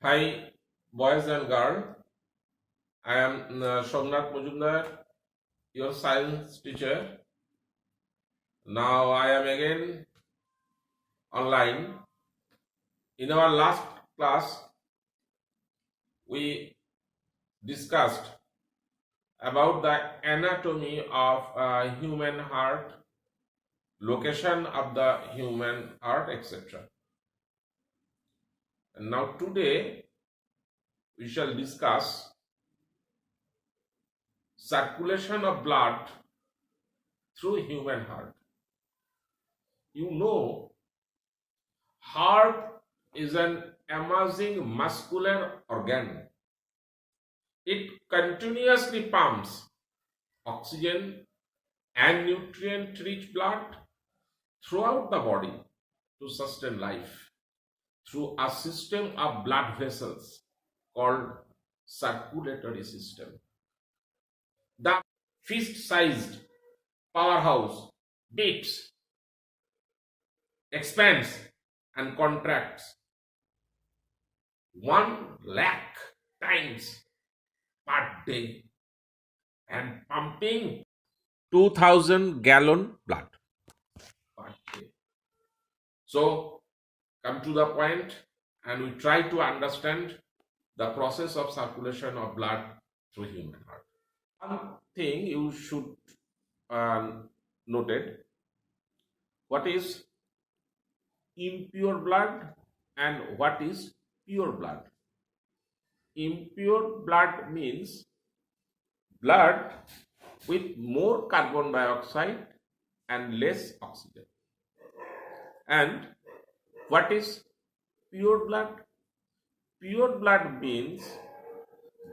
Hi, boys and girls. I am Somnath Mujumdar, your science teacher. Now I am again online. In our last class, we discussed about the anatomy of a human heart, location of the human heart, etc. And now today we shall discuss circulation of blood through human heart. You know, heart is an amazing muscular organ. It continuously pumps oxygen and nutrient rich blood throughout the body to sustain life through a system of blood vessels called circulatory system. The fist sized powerhouse beats, expands, and contracts 1 lakh times per day and pumping 2000 gallon blood per day. So, come to the point and we try to understand the process of circulation of blood through human heart. One thing you should note it, what is impure blood and what is pure blood. Impure blood means blood with more carbon dioxide and less oxygen. And what is pure blood? Pure blood means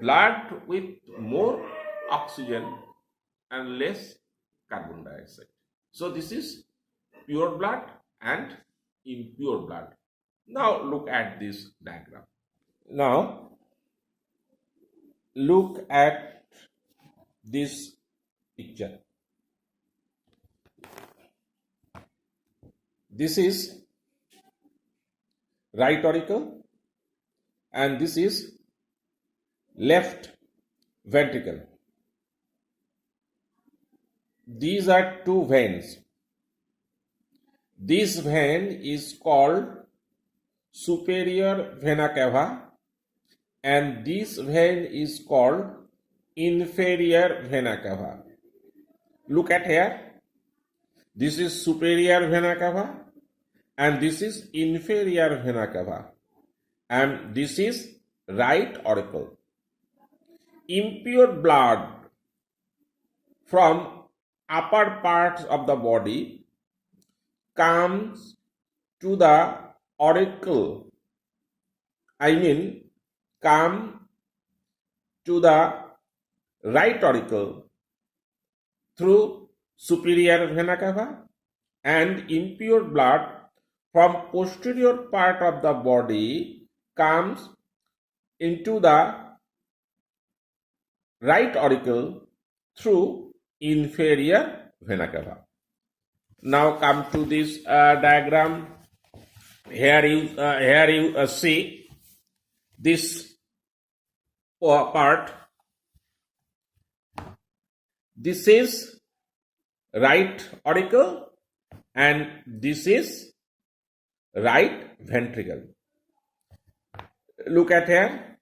blood with more oxygen and less carbon dioxide. So this is pure blood and impure blood. Now look at this diagram. Now look at this picture. This is right auricle and this is left ventricle. These are two veins. This vein is called superior vena cava and this vein is called inferior vena cava. Look at here. This is superior vena cava and this is inferior vena cava and this is right auricle. Impure blood from upper parts of the body comes to the auricle. Come to the right auricle through superior vena cava and impure blood from posterior part of the body comes into the right auricle through inferior vena cava. Now come to this diagram. Here you see this part. This is right auricle and this is right ventricle. Look at here.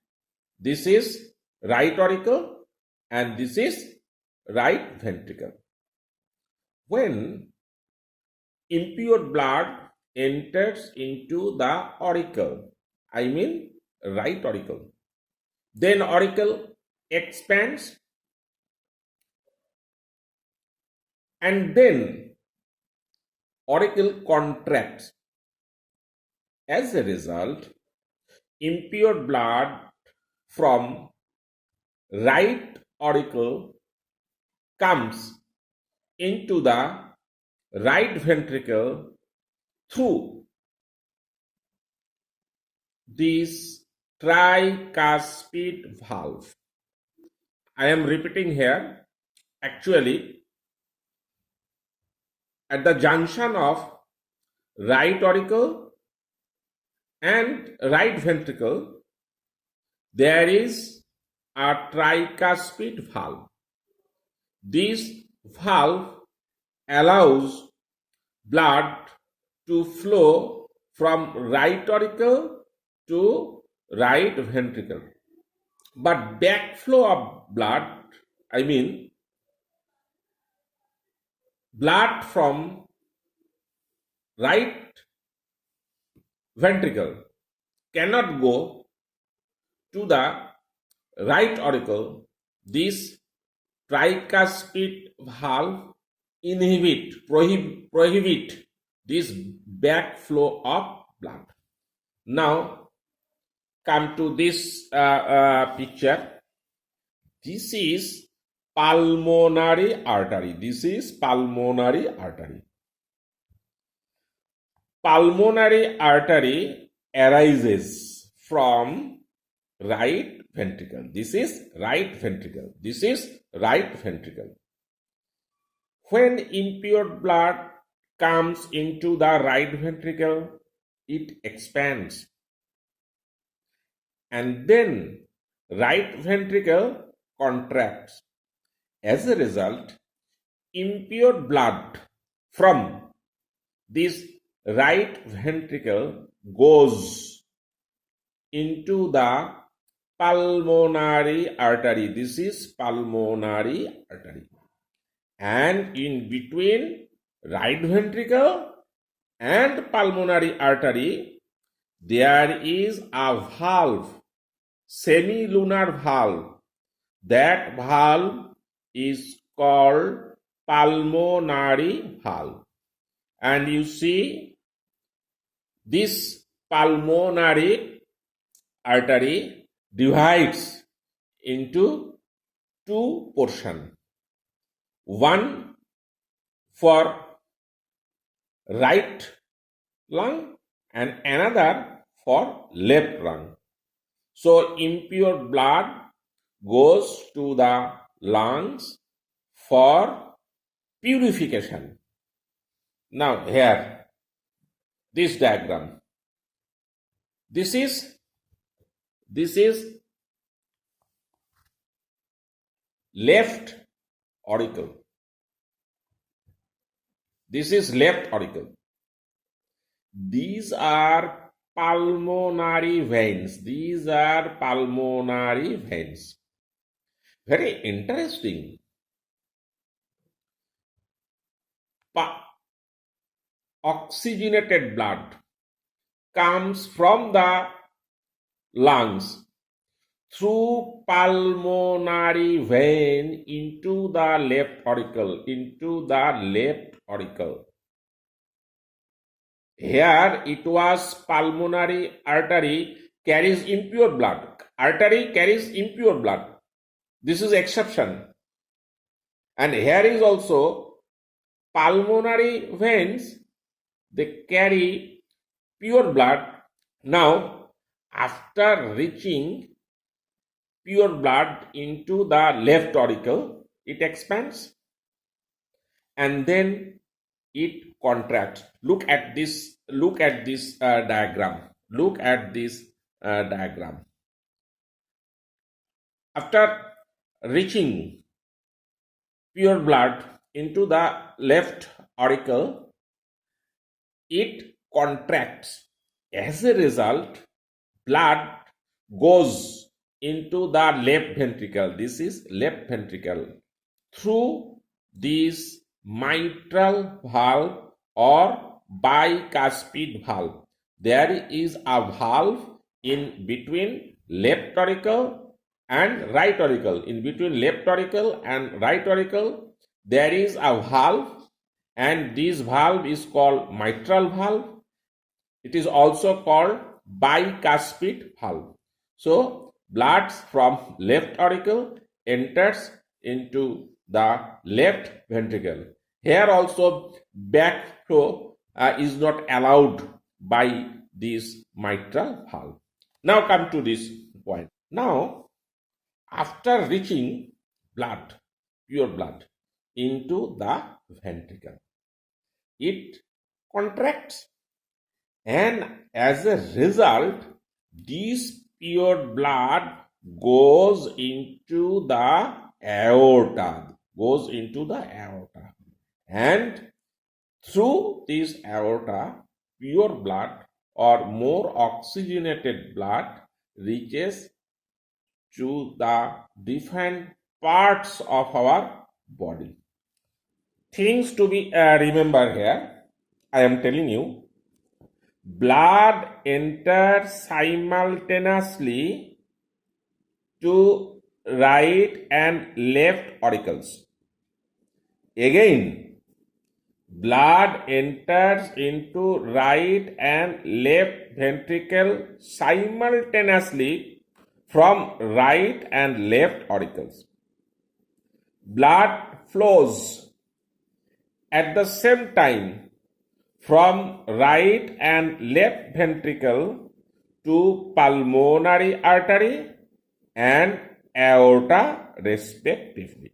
This is right auricle and this is right ventricle. When impure blood enters into the auricle, right auricle, then auricle expands and then auricle contracts. As a result, impure blood from right auricle comes into the right ventricle through this tricuspid valve. I am repeating here. Actually, at the junction of right auricle and right ventricle, there is a tricuspid valve. This valve allows blood to flow from right auricle to right ventricle. But backflow of blood, I mean blood from right ventricle cannot go to the right auricle. This tricuspid valve prohibit this backflow of blood. Now come to this picture. This is pulmonary artery. This is pulmonary artery. Pulmonary artery arises from right ventricle. This is right ventricle. This is right ventricle. When impure blood comes into the right ventricle, it expands. And then right ventricle contracts. As a result, impure blood from this right ventricle goes into the pulmonary artery. This is pulmonary artery. And in between right ventricle and pulmonary artery, there is a valve, semilunar valve. That valve is called pulmonary valve. And you see, this pulmonary artery divides into two portions. One for right lung and another for left lung. So impure blood goes to the lungs for purification. Now here, this diagram. This is left auricle. This is left auricle. These are pulmonary veins. These are pulmonary veins. Very interesting. Oxygenated blood comes from the lungs through pulmonary vein into the left auricle, Here it was pulmonary artery carries impure blood. Artery carries impure blood. This is exception. And here is also pulmonary veins, they carry pure blood. Now, after reaching pure blood into the left auricle, it expands and then it contracts. Look at this diagram. Look at this diagram. After reaching pure blood into the left auricle, it contracts. As a result, blood goes into the left ventricle. This is left ventricle through this mitral valve or bicuspid valve. There is a valve in between left auricle and right auricle. In between left auricle and right auricle, there is a valve, and this valve is called mitral valve. It is also called bicuspid valve. So blood from left auricle enters into the left ventricle. Here also backflow is not allowed by this mitral valve. Now come to this point. Now, after reaching blood, pure blood, into the ventricle, it contracts, and as a result, this pure blood goes into the aorta, and through this aorta, pure blood or more oxygenated blood reaches to the different parts of our body. Things to be remember here, I am telling you, blood enters simultaneously to right and left auricles. Again, blood enters into right and left ventricle simultaneously from right and left auricles. Blood flows at the same time from right and left ventricle to pulmonary artery and aorta respectively.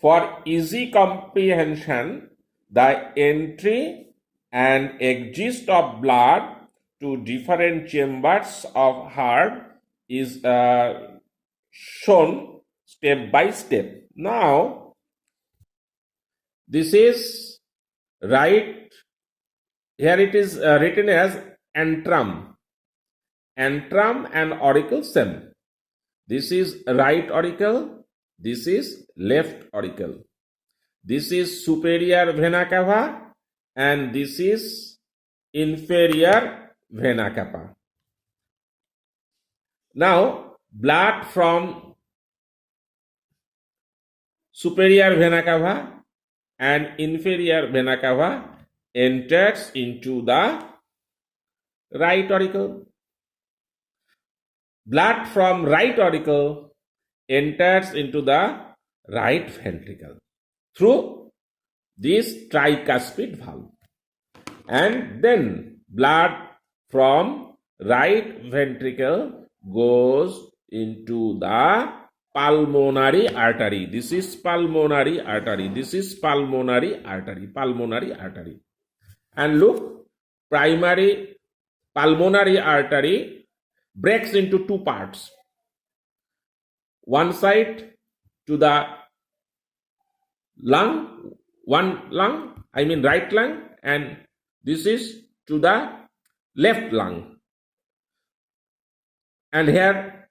For easy comprehension, the entry and exit of blood to different chambers of heart is shown step by step. Now, this is right. Here it is written as antrum. Antrum and auricle same. This is right auricle. This is left auricle. This is superior vena cava and this is inferior vena cava. Now, blood from superior vena cava and inferior vena cava enters into the right auricle. Blood from right auricle enters into the right ventricle through this tricuspid valve, and then blood from right ventricle goes into the pulmonary artery. This is pulmonary artery. This is pulmonary artery. Pulmonary artery. And look, primary pulmonary artery breaks into two parts. One side to the lung, one lung, I mean right lung, and this is to the left lung. And here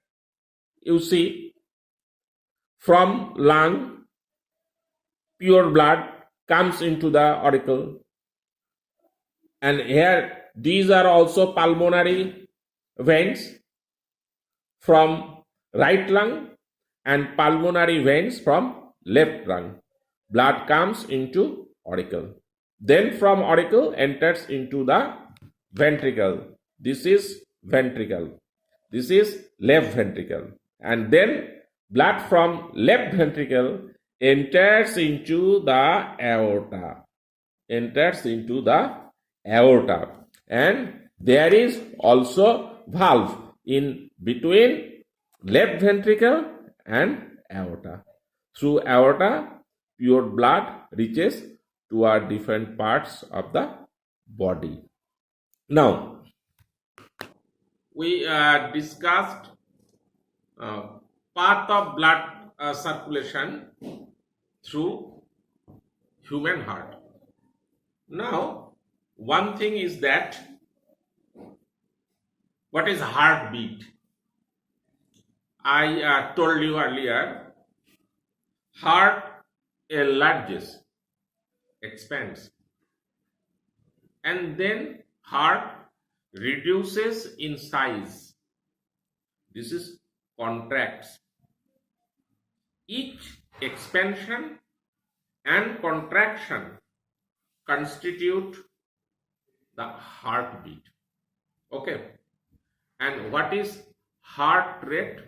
you see from lung, pure blood comes into the auricle. And here these are also pulmonary veins from right lung and pulmonary veins from left lung. Blood comes into auricle. Then from auricle enters into the ventricle. This is ventricle. This is left ventricle. And then blood from left ventricle enters into the aorta. Enters into the aorta. And there is also valve in between left ventricle and aorta. Through aorta, pure blood reaches to our different parts of the body. Now, we discussed path of blood circulation through human heart. Now, one thing is that what is heartbeat? I told you earlier, heart enlarges, expands, and then heart reduces in size. This is contracts. Each expansion and contraction constitute the heartbeat. Okay. And what is heart rate?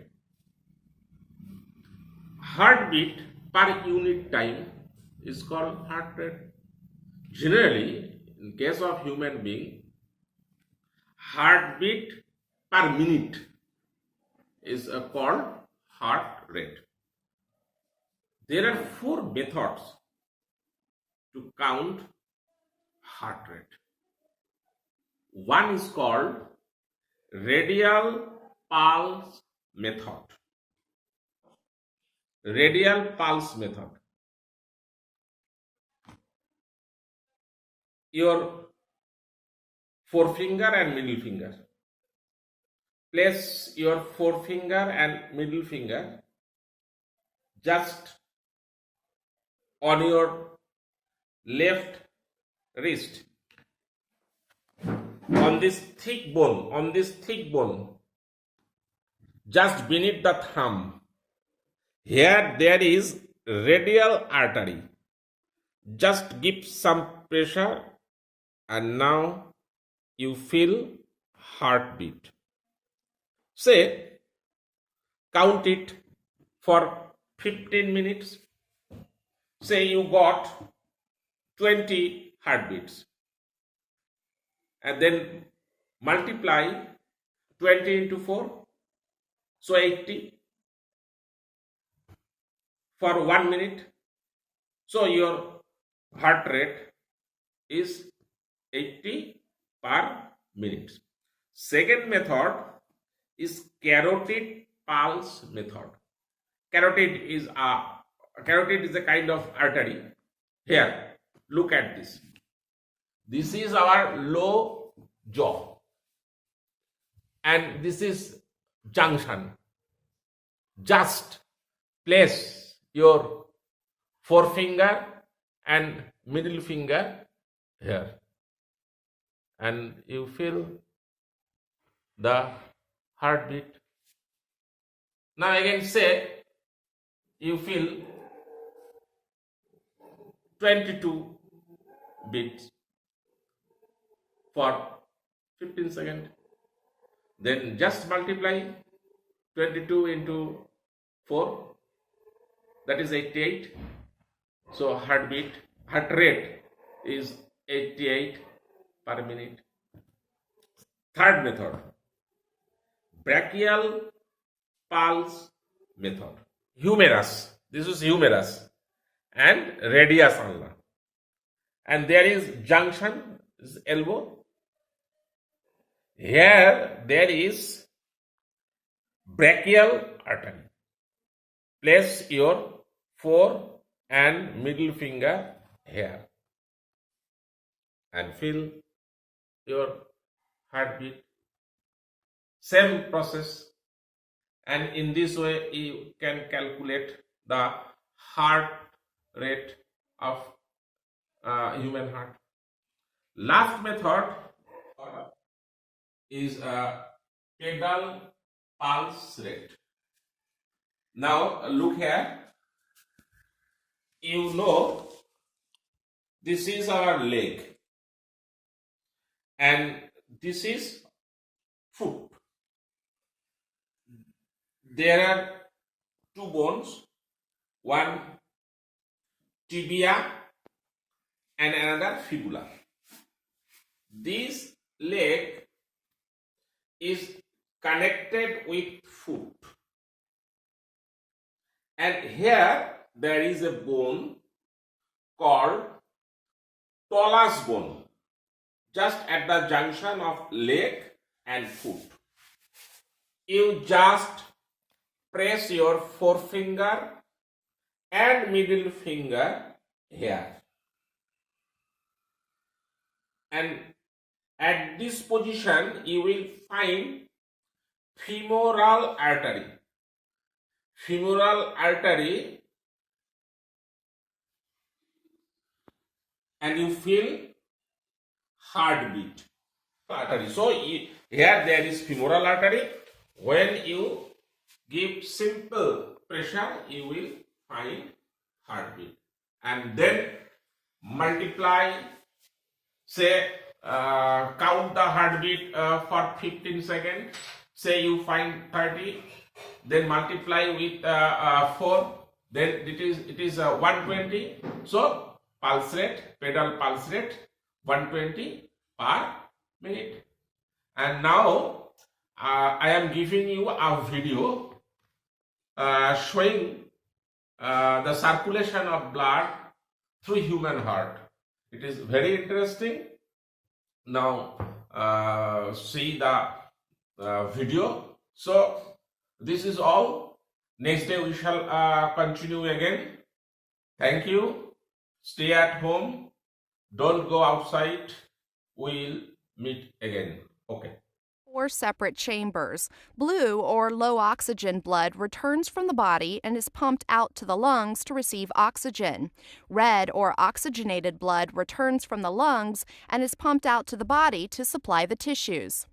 Heartbeat per unit time is called heart rate. Generally, in case of human being, heartbeat per minute is called heart rate. There are 4 methods to count heart rate. One is called radial pulse method. radial pulse method. Your forefinger and middle finger. Place your forefinger and middle finger just on your left wrist, on this thick bone, just beneath the thumb. Here there is radial artery. Just give some pressure and now you feel heartbeat. Say, count it for 15 minutes. Say you got 20 heartbeats. And then multiply 20 into 4. So 80 for 1 minute. So your heart rate is 80 per minute. Second method is carotid pulse method. Carotid is a kind of artery. Here, look at this. This is our low jaw, and this is junction. Just place your forefinger and middle finger here, and you feel the heartbeat. Now again say you feel 22 beats for 15 seconds. Then just multiply 22 into 4, that is 88. So heart rate is 88 per minute. Third method, brachial pulse method. Humerus, this is humerus and radius ulna, and there is junction, this is elbow. Here there is brachial artery. Place your fore and middle finger here and feel your heartbeat. Same process, and in this way you can calculate the heart rate of human heart. Last method is pedal pulse rate. Now look here. You know this is our leg and this is foot. There are two bones, one tibia and another fibula. This leg is connected with foot, and here there is a bone called talus bone just at the junction of leg and foot. You just press your forefinger and middle finger here, and at this position you will find femoral artery. Femoral artery, and you feel heartbeat. So here there is femoral artery. When you give simple pressure, you will find heartbeat, and then multiply. Say count the heartbeat for 15 seconds. Say you find 30, then multiply with 4. Then it is 120. So pulse rate, pedal pulse rate 120 per minute. And now I am giving you a video showing the circulation of blood through human heart. It is very interesting. Now see the video. So this is all. Next day we shall continue again. Thank you. Stay at home. Don't go outside. We'll meet again. Okay. 4 separate chambers. Blue or low oxygen blood returns from the body and is pumped out to the lungs to receive oxygen. Red or oxygenated blood returns from the lungs and is pumped out to the body to supply the tissues.